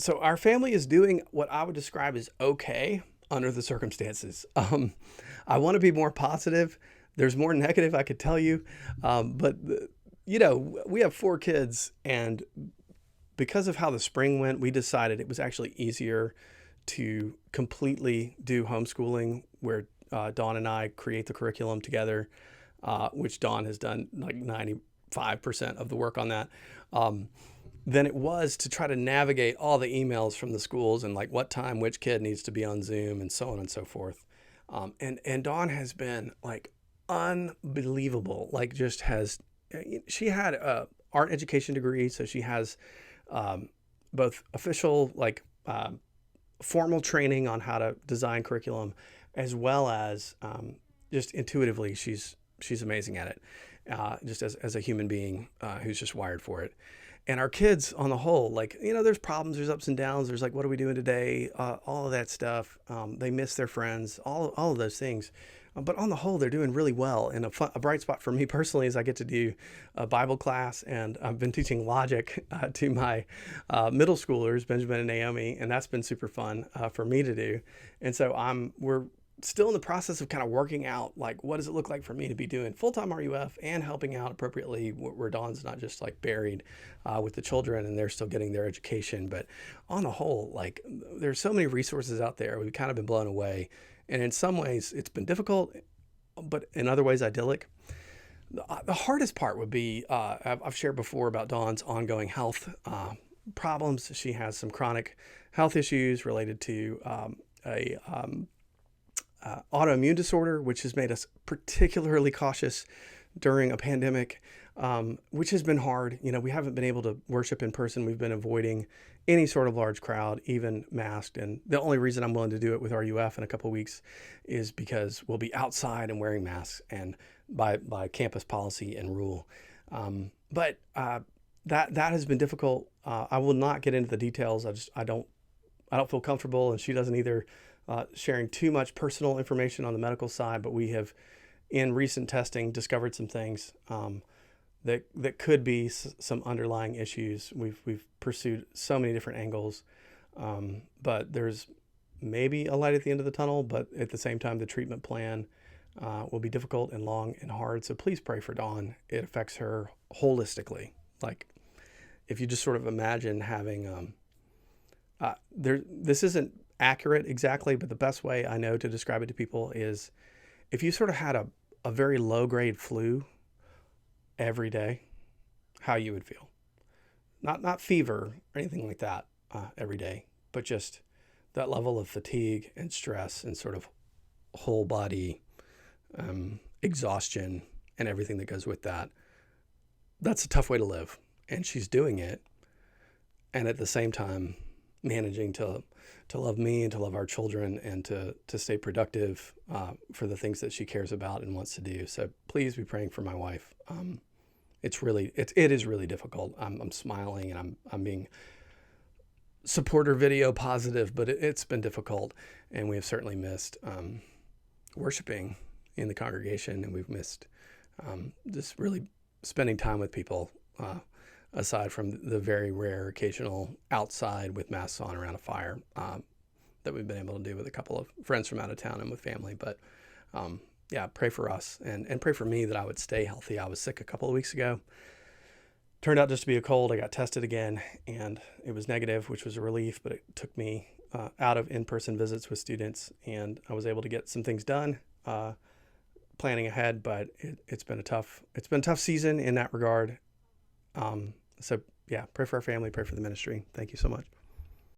So our family is doing what I would describe as okay under the circumstances. I want to be more positive. There's more negative I could tell you, but we have 4 kids, and because of how the spring went, we decided it was actually easier to completely do homeschooling, where Dawn and I create the curriculum together, which Dawn has done like 95% of the work on that. Um, than it was to try to navigate all the emails from the schools and like what time which kid needs to be on Zoom and so on and so forth. And Dawn has been like unbelievable. Like just has she had a art education degree, so she has um, both official formal training on how to design curriculum, as well as just intuitively she's amazing at it. Just as a human being who's just wired for it. And our kids on the whole, like, there's problems, there's ups and downs, there's like, what are we doing today? All of that stuff. They miss their friends, all of those things. But on the whole, they're doing really well. And a bright spot for me personally is I get to do a Bible class, and I've been teaching logic to my middle schoolers, Benjamin and Naomi, and that's been super fun for me to do. And so we're still in the process of kind of working out like what does it look like for me to be doing full-time RUF and helping out appropriately where Dawn's not just like buried with the children and they're still getting their education. But on the whole, like there's so many resources out there. We've kind of been blown away, and in some ways it's been difficult, but in other ways idyllic. The hardest part would be I've shared before about Dawn's ongoing health problems. She has some chronic health issues related to a autoimmune disorder, which has made us particularly cautious during a pandemic, which has been hard. We haven't been able to worship in person. We've been avoiding any sort of large crowd, even masked. And the only reason I'm willing to do it with RUF in a couple of weeks is because we'll be outside and wearing masks, and by campus policy and rule. But that has been difficult. I will not get into the details. I don't feel comfortable, and she doesn't either, sharing too much personal information on the medical side. But we have, in recent testing, discovered some things that could be some underlying issues. We've pursued so many different angles, but there's maybe a light at the end of the tunnel. But at the same time, the treatment plan will be difficult and long and hard. So please pray for Dawn. It affects her holistically. Like if you just sort of imagine having this isn't accurate exactly, but the best way I know to describe it to people is if you sort of had a very low grade flu every day, how you would feel. Not fever or anything like that every day, but just that level of fatigue and stress and sort of whole body exhaustion and everything that goes with that. That's a tough way to live. And she's doing it. And at the same time, managing to love me and to love our children and to stay productive for the things that she cares about and wants to do. So please be praying for my wife. It is really difficult. I'm smiling and I'm being supporter video positive, but it's been difficult, and we have certainly missed worshiping in the congregation, and we've missed just really spending time with people. Aside from the very rare occasional outside with masks on around a fire that we've been able to do with a couple of friends from out of town and with family. But yeah, pray for us and pray for me that I would stay healthy. I was sick a couple of weeks ago. Turned out just to be a cold. I got tested again, and it was negative, which was a relief, but it took me out of in-person visits with students, and I was able to get some things done planning ahead, but it's been a tough season in that regard. So yeah, pray for our family, pray for the ministry. Thank you so much.